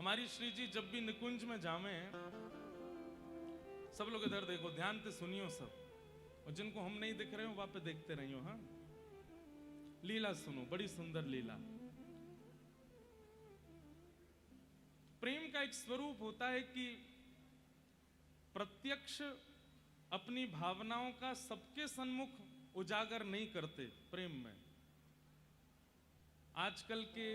हमारी श्री जी जब भी निकुंज में जावे, सब लोग इधर देखो, ध्यान से सुनियो सब, और जिनको हम नहीं दिख रहे हो वहां पे देखते रहियो। हाँ, लीला सुनो, बड़ी सुंदर लीला। प्रेम का एक स्वरूप होता है कि प्रत्यक्ष अपनी भावनाओं का सबके सन्मुख उजागर नहीं करते। प्रेम में आजकल के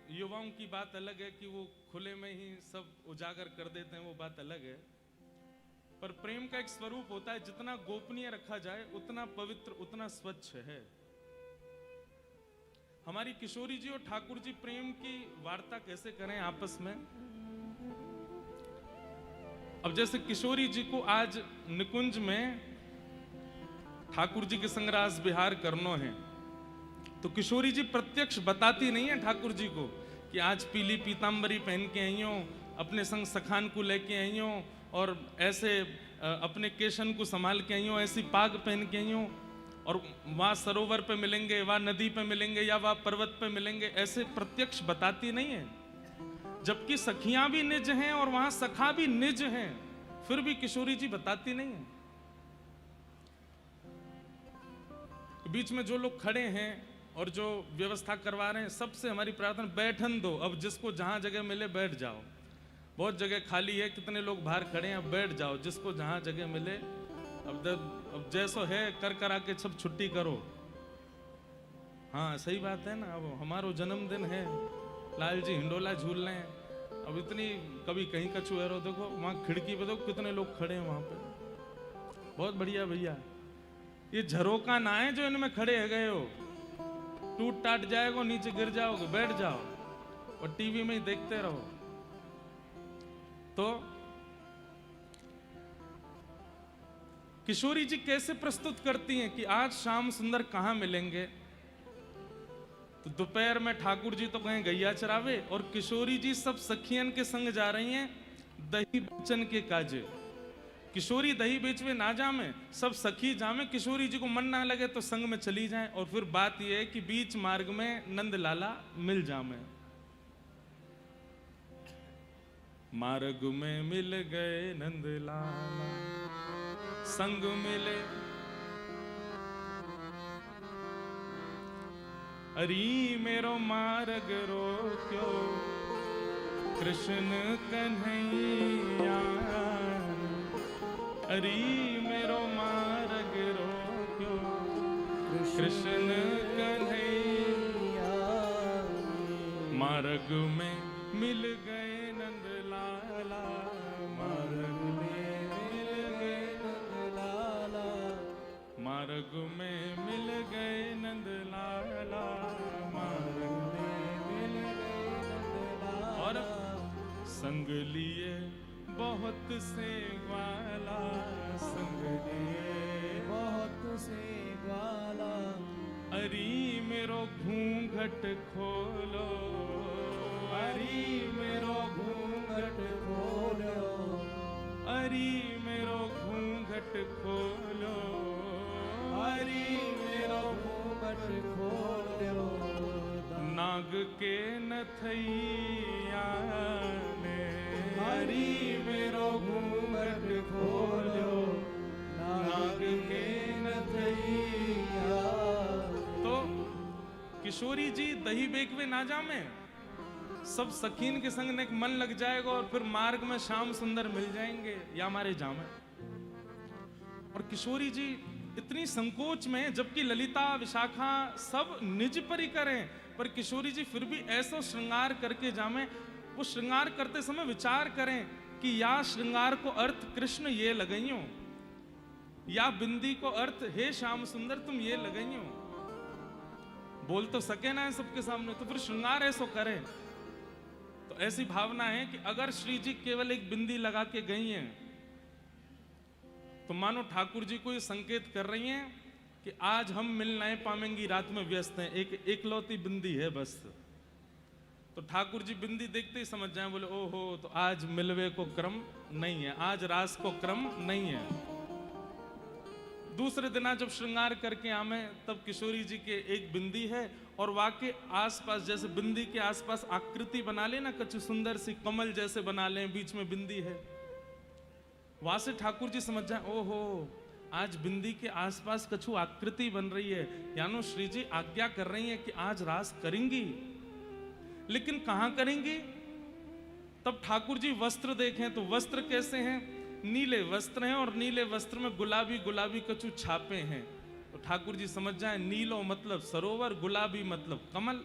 युवाओं की बात अलग है कि वो खुले में ही सब उजागर कर देते हैं, वो बात अलग है। पर प्रेम का एक स्वरूप होता है, जितना गोपनीय रखा जाए उतना पवित्र, उतना स्वच्छ है। हमारी किशोरी जी और ठाकुर जी प्रेम की वार्ता कैसे करें आपस में। अब जैसे किशोरी जी को आज निकुंज में ठाकुर जी के संग रास विहार करनो है, तो किशोरी जी प्रत्यक्ष बताती नहीं है ठाकुर जी को कि आज पीली पीतांबरी पहन के आई हो, अपने संग सखान को लेके आई हो, और ऐसे अपने केशन को संभाल के आई हो, ऐसी पाग पहन के आई हो, और वहाँ सरोवर पे मिलेंगे, वहाँ नदी पे मिलेंगे, या वहाँ पर्वत पे मिलेंगे, ऐसे प्रत्यक्ष बताती नहीं है। जबकि सखियां भी निज हैं और वहां सखा भी निज हैं, फिर भी किशोरी जी बताती नहीं है। बीच में जो लोग खड़े हैं और जो व्यवस्था करवा रहे हैं, सबसे हमारी प्रार्थना, बैठन दो। अब जिसको जहां जगह मिले बैठ जाओ, बहुत जगह खाली है, कितने लोग बाहर खड़े हैं, अब बैठ जाओ, जिसको जहां जगह मिले। अब जैसो है कर करा के सब छुट्टी करो। हाँ सही बात है ना, अब हमारो जन्मदिन है, लाल जी हिंडोला झूल रहे हैं, अब इतनी कभी कहीं का चुहरो देखो, वहां खिड़की पे देखो कितने लोग खड़े हैं वहां पे। बहुत बढ़िया भैया, ये झरोका ना है जो इनमें खड़े है गए हो, टूट टाट जाएगा, नीचे गिर जाओगे, बैठ जाओ और टीवी में ही देखते रहो। तो किशोरी जी कैसे प्रस्तुत करती हैं कि आज श्याम सुंदर कहां मिलेंगे। तो दोपहर में ठाकुर जी तो कहें गैया चरावे, और किशोरी जी सब सखियन के संग जा रही हैं दही बेचन के काजे। किशोरी दही बेचवे ना जामे, सब सखी जामे, किशोरी जी को मन ना लगे तो संग में चली जाएं। और फिर बात यह है कि बीच मार्ग में नंद लाला मिल जामे, मार्ग में मिल गए नंद लाला, संग मिले अरी मेरो मार्ग रोक्यो कृष्ण कन्हैया, अरी मेरो मार्ग रोक्यो कृष्ण कन्हैया, मार्ग में मिल गए नंद लाला, मार्ग में मिल गए नंद लाला, मार्ग में मिल गए नंद लाला, मार्ग में मिल गए नंद लाला, और संग लिए बहुत से ग्वाला, संग लिए बहुत से ग्वाला, अरी मेरो घूंघट खोलो, अरी मेरो घूंघट खोलो, अरी मेरो घूंघट खोलो, अरी मेरो घूंघट खोलो, नाग के नथैया ने, अरी मेरो घूंघट खोलो, नाग के नथैया। तो किशोरी जी दही बेकवे ना जामे, सब सखीन के संग एक मन लग जाएगा, और फिर मार्ग में श्याम सुंदर मिल जाएंगे या हमारे जामे। और किशोरी जी इतनी संकोच में, जबकि ललिता विशाखा सब निज पर ही करें, पर किशोरी जी फिर भी ऐसा श्रृंगार करके जामे। वो श्रृंगार करते समय विचार करें कि या श्रृंगार को अर्थ कृष्ण ये लगाइयो, या बिंदी को अर्थ हे श्याम सुंदर तुम ये लगाइयो। बोल तो सके ना है सबके सामने, तो फिर श्रृंगार ऐसा करें। तो ऐसी भावना है कि अगर श्री जी केवल एक बिंदी लगा के गई हैं, तो मानो ठाकुर जी को ये संकेत कर रही हैं कि आज हम मिल नहीं पाएंगी, रात में व्यस्त हैं, एक एकलौती बिंदी है बस। तो ठाकुर जी बिंदी देखते ही समझ जाएं, बोले ओहो, तो आज मिलवे को क्रम नहीं है, आज रास को क्रम नहीं है। दूसरे दिन जब श्रृंगार करके आमे तब किशोरी जी के एक बिंदी है और वाके आसपास जैसे बिंदी के आसपास आकृति बना लेना, कछु सुंदर सी कमल जैसे बना ले, बीच में बिंदी है। वहां से ठाकुर जी समझ जाए, ओहो आज बिंदी के आसपास कछु आकृति बन रही है, यानो श्री जी आज्ञा कर रही है कि आज रास करेंगी। लेकिन कहां करेंगी? तब ठाकुर जी वस्त्र देखें तो वस्त्र कैसे हैं? नीले वस्त्र हैं और नीले वस्त्र में गुलाबी गुलाबी कछु छापे हैं। तो ठाकुर जी समझ जाए नीलो मतलब सरोवर, गुलाबी मतलब कमल।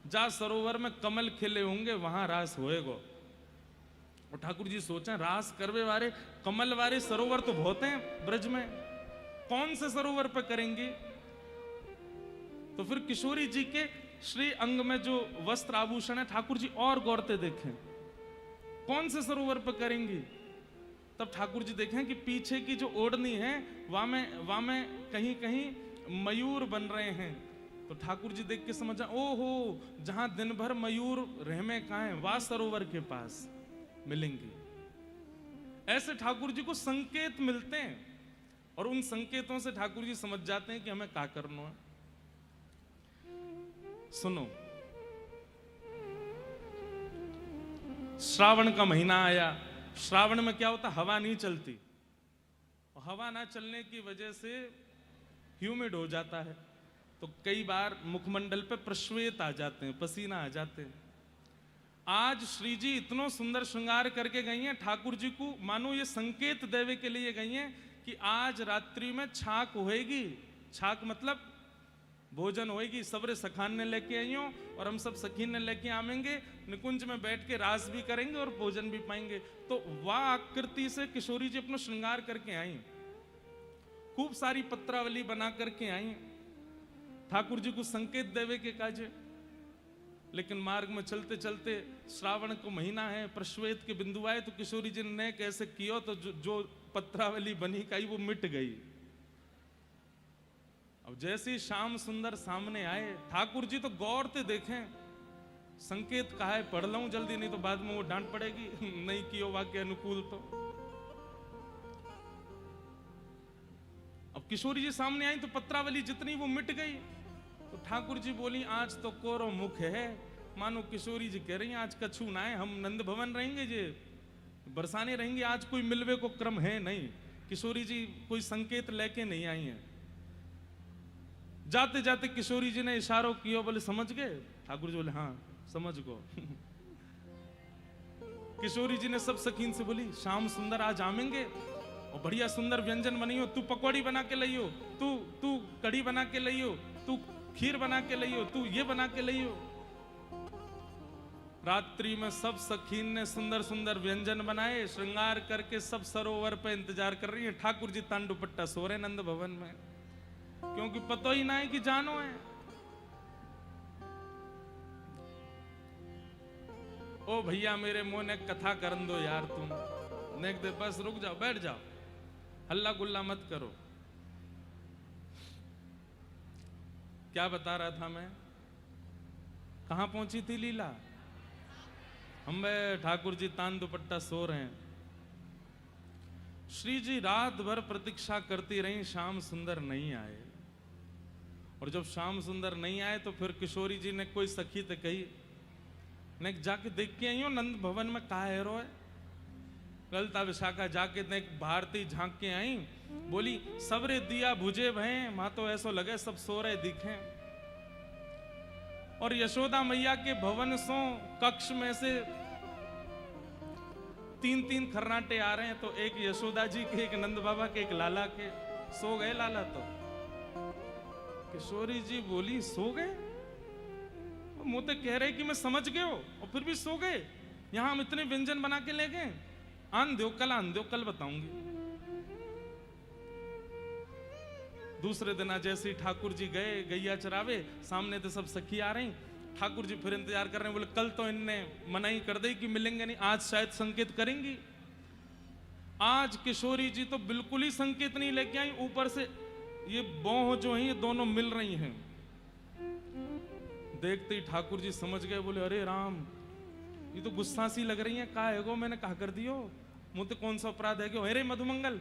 जा सरोवर में कमल खिले होंगे वहां रास होएगो। और ठाकुर जी सोचे रास करवे वाले कमल वाले सरोवर तो बहुत हैं ब्रज में, कौन से सरोवर पर करेंगे? तो फिर किशोरी जी के श्री अंग में जो वस्त्र आभूषण है ठाकुर जी और गौरते देखें, कौन से सरोवर पर करेंगी? तब ठाकुर जी देखें कि पीछे की जो ओढ़नी है वहां में कहीं कहीं मयूर बन रहे हैं। तो ठाकुर जी देख के समझा, ओहो जहां दिन भर मयूर रहमे कहाँ है, वह सरोवर के पास मिलेंगी। ऐसे ठाकुर जी को संकेत मिलते हैं और उन संकेतों से ठाकुर जी समझ जाते हैं कि हमें क्या करना है। सुनो, श्रावण का महीना आया। श्रावण में क्या होता, हवा नहीं चलती, हवा ना चलने की वजह से ह्यूमिड हो जाता है, तो कई बार मुखमंडल पे प्रश्वेत आ जाते हैं, पसीना आ जाते हैं। आज श्री जी इतना सुंदर श्रृंगार करके गई हैं, ठाकुर जी को मानो ये संकेत देवे के लिए गई हैं कि आज रात्रि में छाक होएगी। छाक मतलब भोजन होएगी, सबरे सखान ने लेके आई हो और हम सब सखीन ने लेके आवेंगे, निकुंज में बैठ के रास भी करेंगे और भोजन भी पाएंगे। तो वह आकृति से किशोरी जी अपना श्रृंगार करके आई, खूब सारी पत्रावली बना करके आई ठाकुर जी को संकेत देवे के काजे। लेकिन मार्ग में चलते चलते श्रावण को महीना है, प्रश्वेत के बिंदु आए, तो किशोरी जी ने कैसे किया, तो जो पत्रावली बनी काई वो मिट गई। अब जैसे ही श्याम सुंदर सामने आए, ठाकुर जी तो गौर से देखें, संकेत कहा है पढ़ लूं जल्दी, नहीं तो बाद में वो डांट पड़ेगी, नहीं कियो वाक्य अनुकूल। तो अब किशोरी जी सामने आई तो पत्रावली जितनी वो मिट गई। तो ठाकुर जी बोली आज तो कोरो मुख है, मानो किशोरी जी कह रही हैं आज कछु ना है, हम नंद भवन रहेंगे, जे बरसाने रहेंगे, आज कोई मिलवे को क्रम है नहीं। किशोरी जी कोई संकेत लेके नहीं आई हैं। जाते जाते किशोरी जी ने इशारों किया, बोले समझ गए? ठाकुर जी बोले हाँ समझ गो। किशोरी जी ने सब सखीन से बोली श्याम सुंदर आज आमेंगे और बढ़िया सुंदर व्यंजन बनियो, तू पकौड़ी बना के लइयो, तू कढ़ी बना के लइयो, तू खीर बना के लइयो, तू ये बना के लइयो। रात्रि में सब सखीन ने सुंदर सुंदर व्यंजन बनाए, श्रृंगार करके सब सरोवर पे इंतजार कर रही है। ठाकुर जी तान दुपट्टा सो रहे नंद भवन में, क्योंकि पता ही ना है कि जानो है। ओ भैया मेरे मुंह ने कथा करन दो यार, तुम नेक दे, बस रुक जाओ, बैठ जाओ, हल्ला गुल्ला मत करो। क्या बता रहा था मैं, कहां पहुंची थी लीला? हम ठाकुर जी तान दुपट्टा सो रहे हैं। श्री जी रात भर प्रतीक्षा करती रही, श्याम सुंदर नहीं आए। और जब श्याम सुंदर नहीं आए तो फिर किशोरी जी ने कोई सखी तो कही, ने जाके देख के आई हो नंद भवन में कहा है रो है। ललता विशाखा जाके देख भारती झांक के आई, बोली सबरे दिया बुझे भय, मां तो ऐसा लगे सब सो रहे दिखे। और यशोदा मैया के भवन सो कक्ष में से 3-3 खर्राटे आ रहे हैं, तो एक यशोदा जी के, एक नंद बाबा के, एक लाला के। सो गए लाला तो। किशोरी जी बोली सो गए? मुझे कह रहे कि मैं समझ गए हो और फिर भी सो गए? यहां हम इतने व्यंजन बना के ले गए, आन दो कल बताऊंगी। दूसरे दिन जैसे ही ठाकुर जी गए गैया चरावे, सामने तो सब सखी आ रही, ठाकुर जी फिर इंतजार कर रहे हैं, बोले कल तो इनने मनाही कर दी कि मिलेंगे नहीं, आज शायद संकेत करेंगी। आज किशोरी जी तो बिल्कुल ही संकेत नहीं लेके आई, ऊपर से ये बोह जो है ये दोनों मिल रही हैं। देखते ही ठाकुर जी समझ गए, बोले अरे राम ये तो गुस्सा सी लग रही है, कहा है गो मैंने कहा कर दियो, मुझे कौन सा अपराध है? अरे मधुमंगल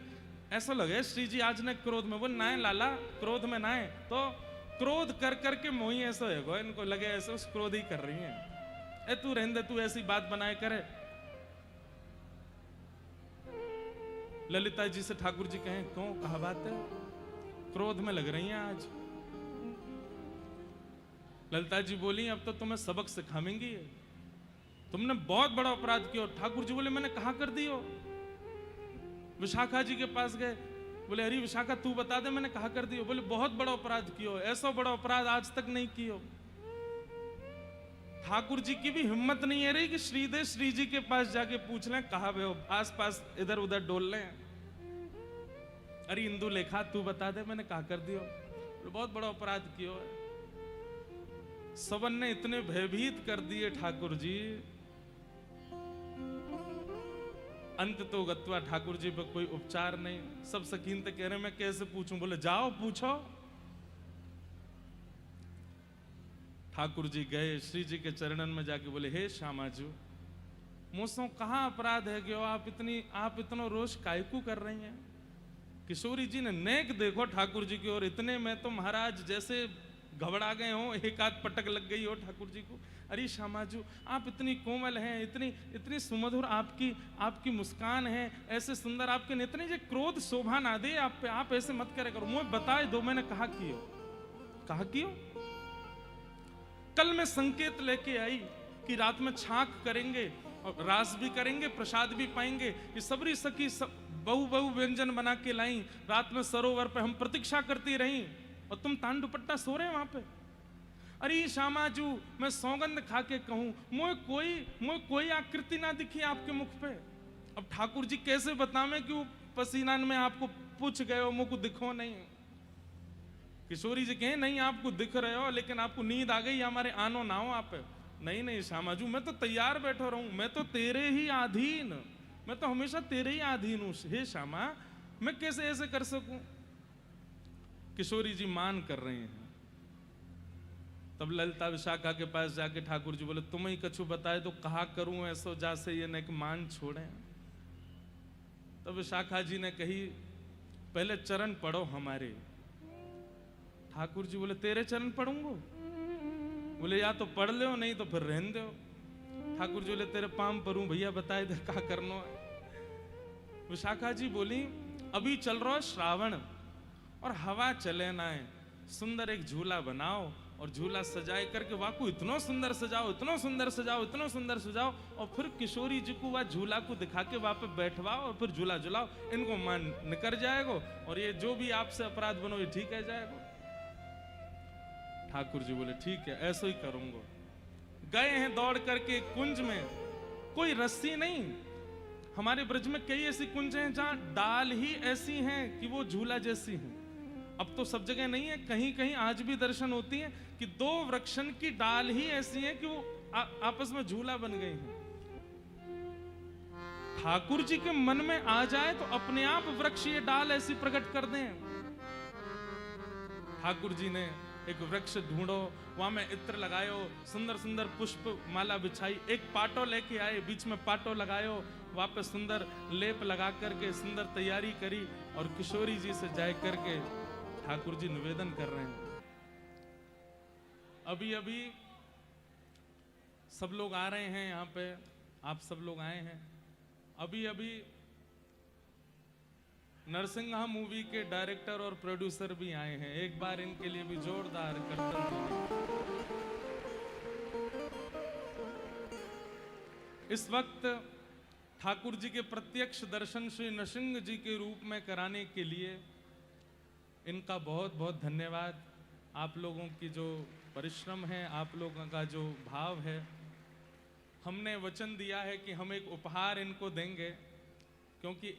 ऐसा लगे श्री जी आज ने क्रोध में, बोले नाए लाला, क्रोध में नाए, तो क्रोध कर करके मोही ऐसा है, इनको लगे ऐसे उस क्रोध ही कर रही है। ए तू रहने दे, तू ऐसी बात बनाए करे। ललिता जी से ठाकुर जी कहें, क्यों, कहा बात है, क्रोध में लग रही हैं आज। ललिता जी बोली, अब तो तुम्हें सबक सिखाएंगी, तुमने बहुत बड़ा अपराध किया। ठाकुर जी बोले, मैंने कहा कर दियो। विशाखा जी के पास गए, बोले अरे विशाखा तू बता दे मैंने कहा कर दियो। बोले बहुत बड़ा अपराध कियो, ऐसा बड़ा अपराध आज तक नहीं कियो। ठाकुर जी की भी हिम्मत नहीं है रही कि श्री जी के पास जाके पूछ लें, कहा वे हो, आस पास इधर उधर डोल लें। अरे इंदु लेखा तू बता दे मैंने कहा कर दियो। बहुत बड़ा अपराध कियो है। सबन ने इतने भयभीत कर दिए ठाकुर जी, अंत तो गत्वा ठाकुर जी पर कोई उपचार नहीं। सब सकीन ते कह रहे मैं कैसे पूछूं। बोले जाओ पूछो। ठाकुर जी गए श्री जी के चरणन में जाके बोले, हे श्यामाजू, मुझसे कहाँ अपराध है कि आप इतना रोष कायकू कर रही हैं। किशोरी जी ने नेक देखो ठाकुर जी की ओर, इतने में तो महाराज जैसे घबरा गए हो, एक आध पटक लग गई हो ठाकुर जी को। अरे श्यामाजू आप इतनी कोमल हैं, इतनी सुमधुर आपकी मुस्कान है, ऐसे सुंदर आपके नेत्र, ये क्रोध शोभा ना दे आप पे, आप ऐसे मत करे करो। मुझे बताए दो मैंने कहा कियो। कल मैं संकेत लेके आई कि रात में छाक करेंगे और रास भी करेंगे, प्रसाद भी पाएंगे। ये सबरी सखी बहु व्यंजन बना के लाई, रात में सरोवर पे हम प्रतीक्षा करती रही और तुम तान दुपट्टा सो रहे वहां पे। अरे श्यामाजू मैं सौगंध खा के कहूं, मोए कोई आकृति ना दिखी आपके मुख पे। अब ठाकुर जी कैसे बतावें कि वो पसीना में आपको पूछ गए हो, मुझको दिखो नहीं। किशोरी जी कहें, नहीं आपको दिख रहे हो, लेकिन आपको नींद आ गई, हमारे आनो ना हो आप। नहीं श्यामाजू मैं तो तैयार बैठो रहूं, मैं तो तेरे ही अधीन, मैं तो हमेशा तेरे ही अधीन हूं। हे श्यामा मैं कैसे ऐसे कर सकूं। किशोरी जी मान कर रहे हैं। तब ललिता विशाखा के पास जाके ठाकुर जी बोले, तुम ही कछु बताए तो कहा करूं ऐसो जासे ये न मान छोड़े। तब विशाखा जी ने कही, पहले चरण पढ़ो हमारे। ठाकुर जी बोले, तेरे चरण पढ़ूंगो। बोले या तो पढ़ लो, नहीं तो फिर रहने दो। ठाकुर जी बोले, तेरे पाम परूं भैया, बताए दे क्या करना है। विशाखा जी बोली, अभी चल रहा श्रावण और हवा चले ना है, सुंदर एक झूला बनाओ और झूला सजाए करके वाकू इतना सुंदर सजाओ, इतना सुंदर सजाओ, इतना सुंदर सजाओ, और फिर किशोरी जी को वह झूला को दिखा के वहां पे बैठवाओ और फिर झूला झुलाओ। इनको मन निकर जाएगा और ये जो भी आपसे अपराध बनो ये ठीक है जाएगा। ठाकुर जी बोले, ठीक है ऐसा ही करूंगा। गए हैं दौड़ करके कुंज में, कोई रस्सी नहीं। हमारे ब्रज में कई ऐसी कुंज हैं जहां डाल ही ऐसी हैं कि वो झूला जैसी हैं। अब तो सब जगह नहीं है, कहीं कहीं आज भी दर्शन होती है कि दो वृक्षन की डाल ही ऐसी है कि वो आपस में झूला बन गई हैं। ठाकुर जी के मन में आ जाए तो अपने आप वृक्ष ये डाल ऐसी प्रकट कर दें। ठाकुर जी ने एक वृक्ष ढूंढो, वहां में इत्र लगायो, सुंदर सुंदर पुष्प माला बिछाई, एक पाटो लेके आए, बीच में पाटो लगायो, वहां पे सुंदर लेप लगा करके सुंदर तैयारी करी और किशोरी जी से जाए करके ठाकुर जी निवेदन कर रहे हैं। अभी अभी सब लोग आ रहे हैं यहाँ पे, आप सब लोग आए हैं। अभी अभी नरसिंहा मूवी के डायरेक्टर और प्रोड्यूसर भी आए हैं, एक बार इनके लिए भी जोरदार करतल। इस वक्त ठाकुर जी के प्रत्यक्ष दर्शन श्री नरसिंह जी के रूप में कराने के लिए इनका बहुत बहुत धन्यवाद। आप लोगों की जो परिश्रम है, आप लोगों का जो भाव है, हमने वचन दिया है कि हम एक उपहार इनको देंगे, क्योंकि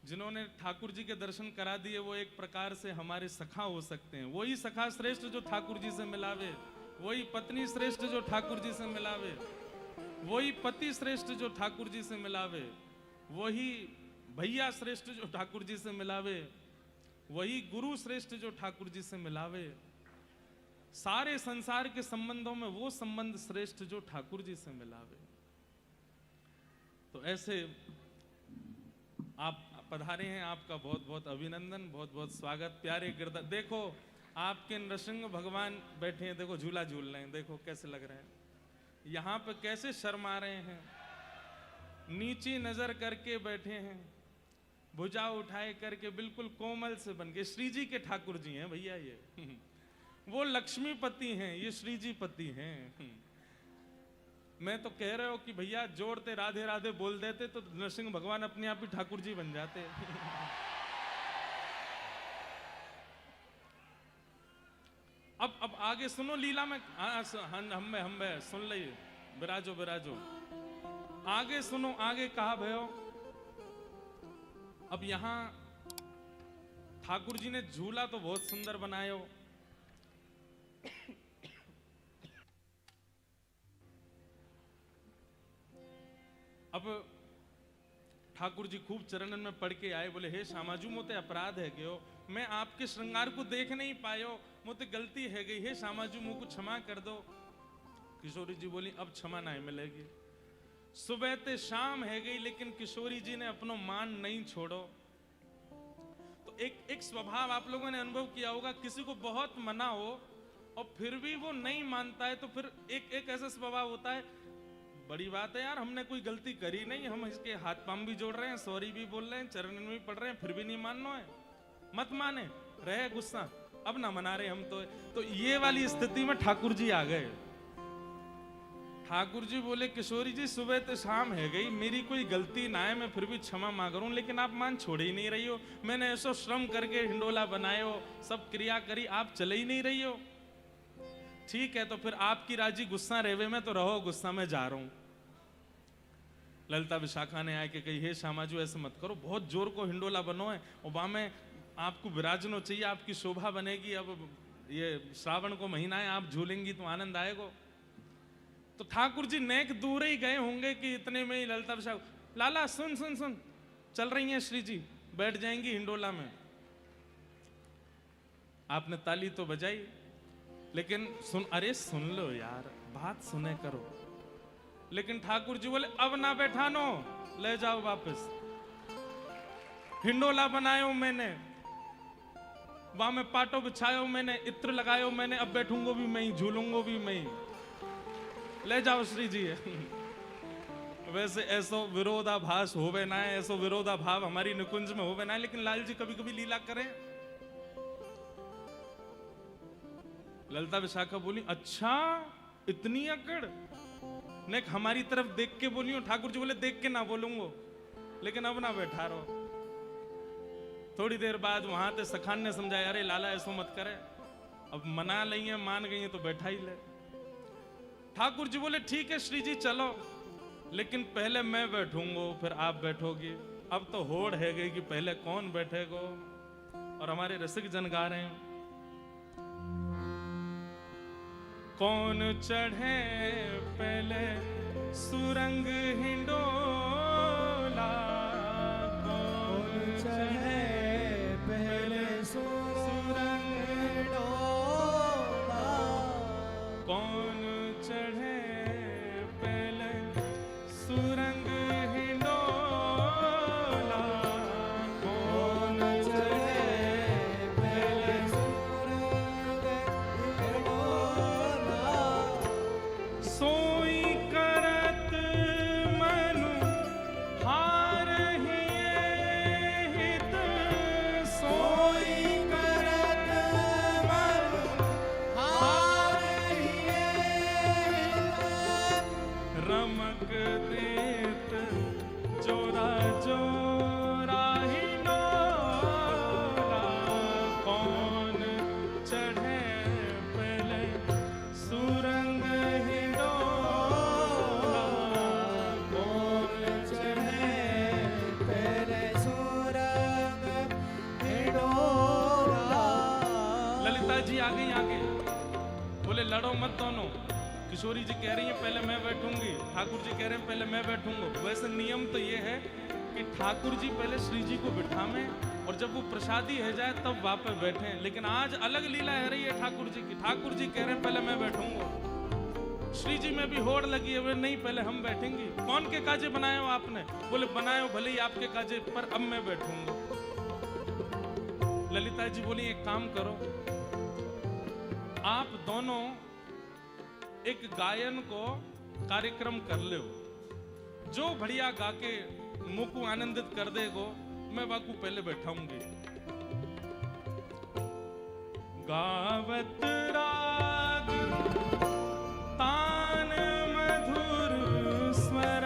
जिन्होंने ठाकुर जी के दर्शन करा दिए वो एक प्रकार से हमारे सखा हो सकते हैं। वही सखा श्रेष्ठ जो ठाकुर जी से मिलावे, वही पत्नी श्रेष्ठ जो ठाकुर जी से मिलावे, वही पति श्रेष्ठ जो ठाकुर जी से मिलावे, वही भैया श्रेष्ठ जो ठाकुर जी से मिलावे, वही गुरु श्रेष्ठ जो ठाकुर जी से मिलावे। सारे संसार के संबंधों में वो संबंध श्रेष्ठ जो ठाकुर जी से मिलावे। तो ऐसे आप पधारे हैं, आपका बहुत बहुत अभिनंदन, बहुत बहुत स्वागत। प्यारे गिरधर, देखो आपके नृसिंह भगवान बैठे हैं, देखो झूला झूल रहे हैं, देखो कैसे लग रहे हैं। यहाँ पे कैसे शर्मा रहे हैं, नीची नजर करके बैठे हैं, भुजा उठाए करके बिल्कुल कोमल से बन के। श्री जी के ठाकुर जी हैं भैया ये वो लक्ष्मीपति हैं, ये श्री जी पति हैं। मैं तो कह रहा हूं कि भैया जोड़ते राधे राधे बोल देते तो नरसिंह भगवान अपने आप ही ठाकुर जी बन जाते। अब आगे सुनो लीला में, हम सुन लीजिए, विराजो विराजो, आगे सुनो, आगे कहा भयो। अब यहां ठाकुर जी ने झूला तो बहुत सुंदर बनाया हो, अब ठाकुर जी खूब चरणन में पढ़ के आए, बोले हे श्यामाजू मोते अपराध है गयो, मैं आपके श्रृंगार को देख नहीं पायो, मोते गलती है गई, हे श्यामाजू मुझको क्षमा कर दो। किशोरी जी बोली अब क्षमा नहीं मिलेगी, सुबह ते शाम है गई, लेकिन किशोरी जी ने अपनो मान नहीं छोड़ो। तो एक स्वभाव आप लोगों ने अनुभव किया होगा, किसी को बहुत मना हो और फिर भी वो नहीं मानता है, तो फिर एक ऐसा स्वभाव होता है, बड़ी बात है यार, हमने कोई गलती करी नहीं, हम इसके हाथ पांव भी जोड़ रहे हैं, सॉरी भी बोल रहे हैं, चरण में भी पढ़ रहे हैं, फिर भी नहीं मानना है। मत माने, रहे गुस्सा, अब ना मना रहे हम तो ये वाली स्थिति में ठाकुर जी आ गए। ठाकुर जी बोले किशोरी जी सुबह तो शाम है गई, मेरी कोई गलती ना है, मैं फिर भी क्षमा मांग रहा हूं, लेकिन आप मान छोड़ ही नहीं रही हो। मैंने ऐसा श्रम करके हिंडोला बनाए हो, सब क्रिया करी, आप चले ही नहीं रही हो। ठीक है, तो फिर आपकी राजी गुस्सा रेवे में तो रहो, गुस्सा में जा रहा हूं। ललिता विशाखा ने आके कही हे श्यामाजू ऐसे मत करो, बहुत जोर को हिंडोला बनो है, और वहां में आपको विराजनो चाहिए, आपकी शोभा बनेगी। अब ये श्रावण को महीना है, आप झूलेंगी तो आनंद आएगा। तो ठाकुर जी नेक दूर ही गए होंगे कि इतने में ही ललिता विशाखा, लाला सुन सुन सुन, चल रही हैं श्री जी, बैठ जाएंगी हिंडोला में। आपने ताली तो बजाई, लेकिन अरे सुन लो यार, बात सुने करो। लेकिन ठाकुर जी बोले अब ना बैठानो, ले जाओ वापस। हिंडोला बनायो मैंने, वहां में पाटो बिछायो मैंने, इत्र लगायो मैंने, अब बैठूंगो भी मैं ही, झूलूंगो भी मैं ही, ले जाओ श्री जी। वैसे ऐसो विरोधाभास होवे ना है, ऐसो विरोधाभाव हमारी निकुंज में होवे ना है, लेकिन लाल जी कभी कभी लीला करें। ललिता विशाखा बोली अच्छा इतनी अकड़, ने हमारी तरफ देख के बोली हो। ठाकुर जी बोले देख के ना बोलूंगो, लेकिन अब ना बैठा रहो। थोड़ी देर बाद वहां से सखान ने समझाया अरे लाला ऐसो मत करे, अब मना ली है, मान गई है तो बैठा ही ले। ठाकुर जी बोले ठीक है श्री जी चलो, लेकिन पहले मैं बैठूंगो फिर आप बैठोगी। अब तो होड़ है गई कि पहले कौन बैठेगो। और हमारे रसिक जन गा रहे हैं, कौन चढ़े पहले सुरंग हिंडोला, कौन चढ़े पहले सुरंग हिंडोला, कौन चढ़े पहले सुरंग हिंडोला, कौन चढ़े पहले सुरंग हिंडोला, सोई करत मनु हारहिए हित, सोई करत मनु हारहिए हित, रमक देत जोरा जोरा हिंडोला, कौन चढ़े पहले सुरंग हिंडोला, कौन चढ़े पहले सुरंग हिंडोला। ललिता जी आ गई आगे, बोले लड़ो मत दोनों। किशोरी जी कह रही हैं पहले मैं बैठूंगी, ठाकुर जी कह रहे हैं पहले मैं बैठूंगा। वैसे नियम तो ये है कि ठाकुर जी पहले श्री जी को बिठावें और जब वो प्रसादी है जाए तब वहां पे बैठे। लेकिन आज अलग लीला है रही है ठाकुर जी की। ठाकुर जी कह रहे हैं पहले मैं बैठूंगा। श्री जी में भी होड़ लगी है, नहीं पहले हम बैठेंगे। कौन के काजे बनाए हो आपने? बोले बनाए हो भले ही आपके काजे, पर अब मैं बैठूंगा। ललिता जी बोली एक काम करो, आप दोनों एक गायन को कार्यक्रम कर लो, जो बढ़िया गा के मुंह को आनंदित कर देगो, मैं बाकू पहले बैठाऊंगी। गावत राग तान मधुर स्वर,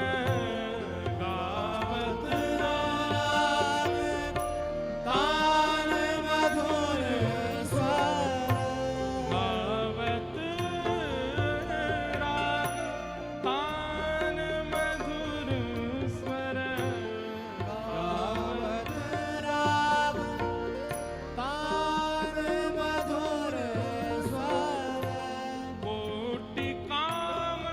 गावत राग तान मधुर स्वर, गावत राग तान मधुर स्वर, गावत राग तान मधुर स्वर, कोटि काम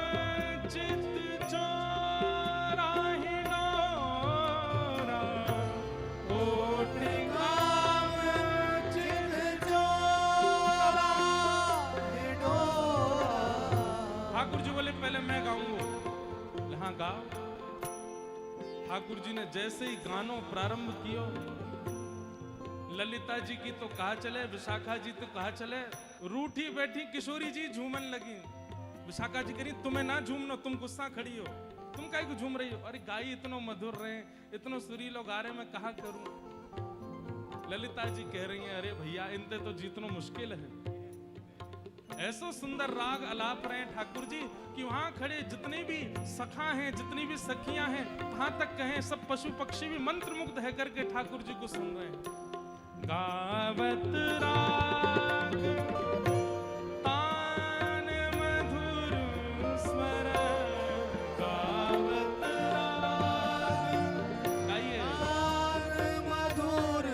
चित चोराहि डोरा, कोटि काम चित चोराहि डोरा। ठाकुर जी बोले पहले मैं गाऊंगा। हाँ गाओ। ठाकुर जी ने जैसे ही गानो प्रारंभ कियो, ललिता जी की तो कहा चले, विशाखा जी तो कहा चले, रूठी बैठी किशोरी जी झूमन लगी। विशाखा जी करी तुम्हें ना झूमनो, तुम गुस्सा खड़ी हो, तुम काहे को झूम रही हो? अरे गाई इतनो मधुर रहे, इतनो सुरीलो गा रहे, मैं कहा करूं? ललिता जी कह रही हैं अरे भैया इनते तो जीतनो मुश्किल है। ऐसो सुंदर राग अलाप रहे हैं ठाकुर जी कि वहां खड़े जितने भी सखा हैं, जितनी भी सखियां हैं, कहां तक कहें, सब पशु पक्षी भी मंत्र मुग्ध है करके ठाकुर जी को सुन रहे हैं। गावत राग तान मधुर स्वर, गावत राग, गाइए मधुर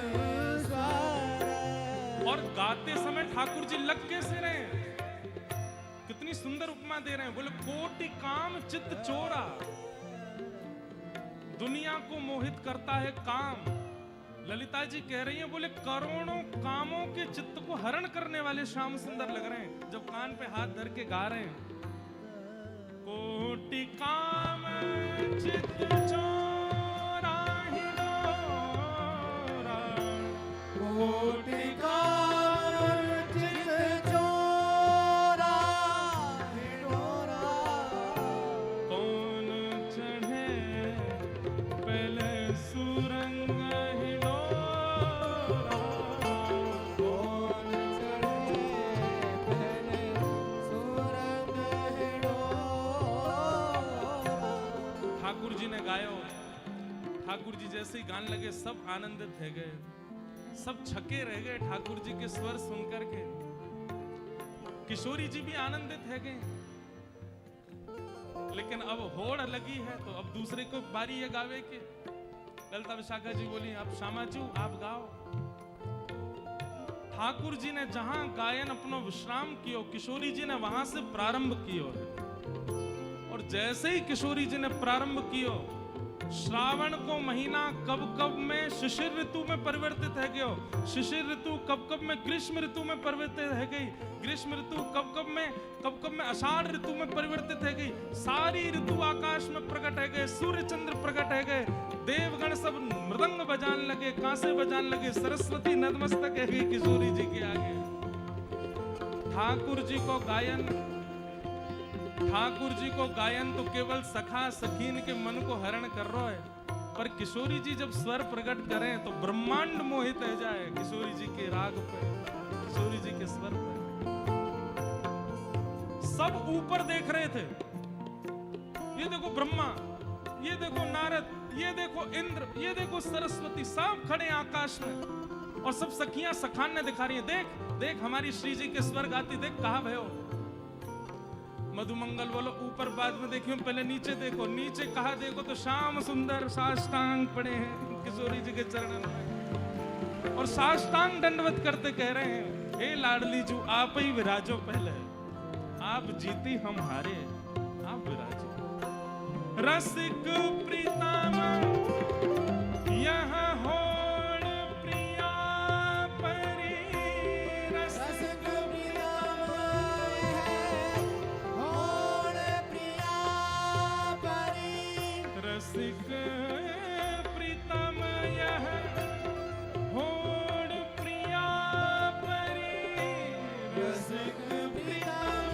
स्वर। और गाते समय ठाकुर जी लग कैसे रहे हैं? कितनी सुंदर उपमा दे रहे हैं। बोले कोटि काम चित्त चोरा, दुनिया को मोहित करता है काम। ललिता जी कह रही हैं बोले करोड़ों कामों के चित्त को हरण करने वाले श्याम सुंदर लग रहे हैं जब कान पे हाथ धर के गा रहे हैं। कोटि काम चित्त चोरा ही डोरा, कोटि काम चित्त चोरा ही डोरा, कौन चढ़े पहले सुरंग ही डोरा, कौन चढ़े पहले सुरंग ही डोरा। ठाकुर जी ने गायो। ठाकुर जी जैसे ही गाने लगे सब आनंदित हो गए, सब छके रह गए ठाकुर जी के स्वर सुनकर के। किशोरी जी भी आनंदित है गए। लेकिन अब होड़ लगी है तो अब दूसरे को बारी है गावे के। ललिता विशाखा जी बोली आप श्यामाचू आप गाओ। ठाकुर जी ने जहां गायन अपनो विश्राम कियो, किशोरी जी ने वहां से प्रारंभ कियो। और जैसे ही किशोरी जी ने प्रारंभ कियो, श्रावण को महीना कब कब में शिशिर ऋतु में परिवर्तित है गयो, शिशिर ऋतु कब कब में ग्रीष्म ऋतु में परिवर्तित है गई, ग्रीष्म ऋतु कब कब में आषाढ़ ऋतु में परिवर्तित है गई। सारी ऋतु आकाश में प्रकट है गए, सूर्य चंद्र प्रकट है गए, देवगण सब मृदंग बजाने लगे, कांसे बजाने लगे, सरस्वती नतमस्तक है गई किशोरी जी के आगे। ठाकुर जी को गायन तो केवल सखा सखीन के मन को हरण कर रहा है, पर किशोरी जी जब स्वर प्रकट करें तो ब्रह्मांड मोहित हो जाए किशोरी जी के राग पर, किशोरी जी के स्वर पर। सब ऊपर देख रहे थे, ये देखो ब्रह्मा, ये देखो नारद, ये देखो इंद्र, ये देखो सरस्वती, सब खड़े आकाश में और सब सखियां सखाने दिखा रही हैं, देख देख हमारी श्री जी के स्वर गाती, देख कहां भयो। मधुमंगल बोलो ऊपर बाद में देखियो, पहले नीचे देखो, नीचे कहा देखो तो श्याम सुंदर साष्टांग पड़े हैं किशोरी जी के चरणों में और साष्टांग दंडवत करते कह रहे हैं हे लाडली जू आप ही विराजो, पहले आप जीती हम हारे, आप विराजो। रसिक प्रीतम यहाँ होड़ प्रिया परी, रसिक प्रीतम होड़ प्रीतम यह होड़ प्रिया परी, रसिक प्रीतम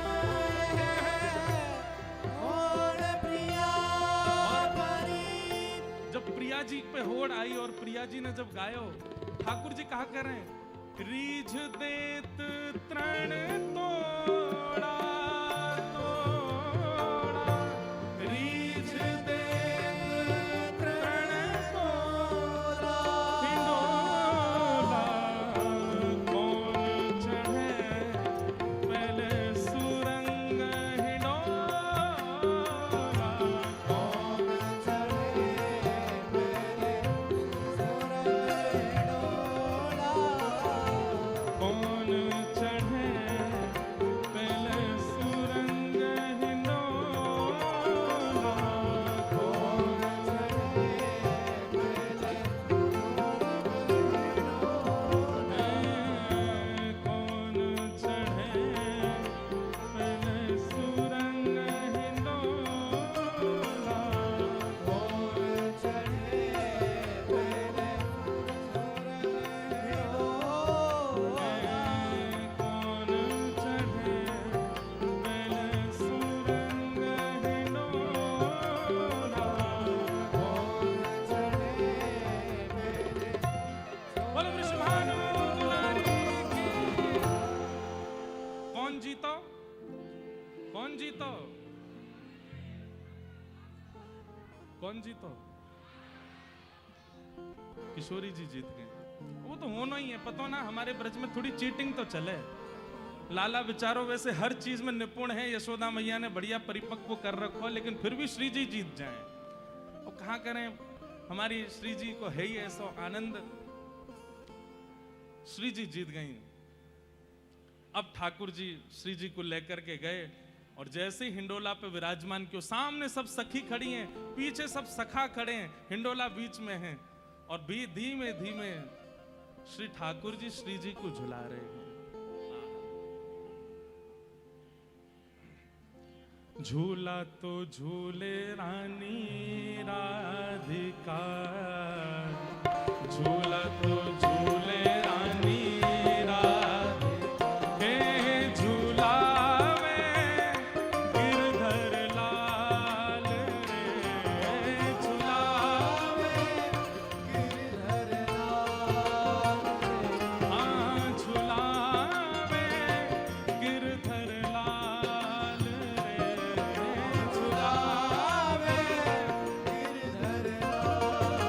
होड़ प्रिया परी। जब प्रिया जी पे होड़ आई और प्रिया जी ने जब गायो, ठाकुर जी कहा कर रहे हैं, रीझ देत तृण तोड़ा तोड़ा, रीझ देत तृण तोड़ा, हिंडोला कौन चढ़े पहले सुरंग, हिंडोला कौन चढ़े पहले सुरंग हिंडोला। कौन चढ़े पहले सुरंग, हिंडोला कौन चढ़े पहले कौन चढ़े पहले सुरंग, हिंडोला कौन चढ़े पहले कौन चढ़े पहले सुरंग, हिंडोला बोलो वृषभानु दुलारी की। कौन जीतो? कौन जीतो? कौन जीतो? किशोरी जी जीत गए। वो तो होना ही है, पता ना, हमारे ब्रज में थोड़ी चीटिंग तो चले। लाला बेचारो वैसे हर चीज में निपुण है, यशोदा मैया ने बढ़िया परिपक्व कर रखो, लेकिन फिर भी श्री जी जीत जाए। और कहाँ करें, हमारी श्री जी को है ही ऐसा आनंद, श्री जी जीत गई। अब ठाकुर जी श्री जी को लेकर के गए और जैसे ही हिंडोला पे विराजमान किया, सामने सब सखी खड़ी हैं, पीछे सब सखा खड़े हैं, हिंडोला बीच में है और भी धीमे धीमे श्री ठाकुर जी श्री जी को झुला रहे हैं। झूला तो झूले रानी राधिका, झूला तो झूले रानी राधिका, हे झूलावे गिरधर लाल रे, झूलावे गिरधर लाल हाँ झूलावे गिरधर लाल रे, झुलावे गिरधर लाल।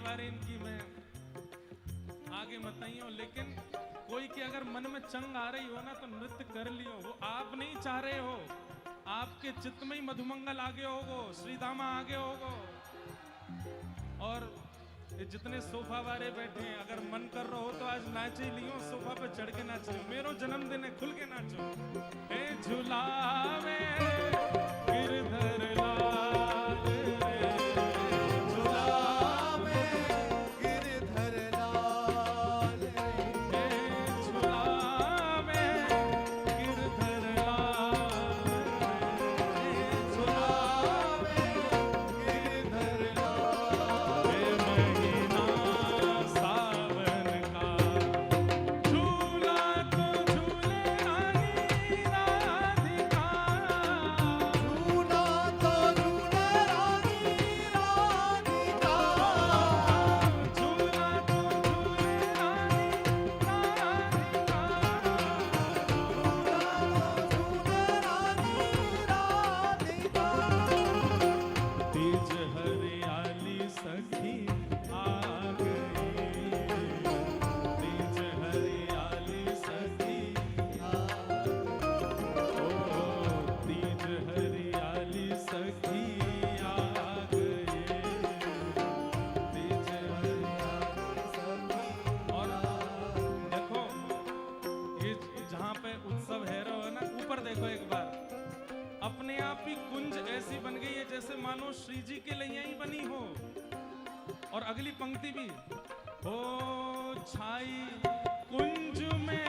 कलाकार है इनकी मैं आगे मत नहीं हूं, लेकिन कोई की अगर मन में चंग आ रही हो ना तो नृत्य कर लियो। वो आप नहीं चाह रहे हो, आपके चित्त में ही मधुमंगल आगे होगो, श्रीदामा आगे होगो। और ये जितने सोफा वाले बैठे हैं, अगर मन कर रहा हो तो आज नाच ही लियो, सोफा पे चढ़ के नाच लियो। मेरो जन्मदिन है, खुल के नाचो। ए झुलावे गिरधर लाल रे, झुलावे गिरधर लाल रे, ए झुलावे गिरधर लाल रे, झुलावे गिरधर लाल ए महीना सावन का झूला तो झूले रानी राधिका, झूला तो झूले रानी राधिका, झूला तो झूले रानी राधिका। तीज हरियाली सखी आ गई, तीज हरियाली सखी ओ, तीज हरियाली सखी आ गई, तीज हरियाली सखी। और देखो ये जहाँ पे उत्सव है रहो है ना, ऊपर देखो एक बार, अपने आप ही कुंज ऐसी बन गई है जैसे मानो श्री जी के लिए ही बनी हो। और अगली पंक्ति भी, हो छाई कुंज में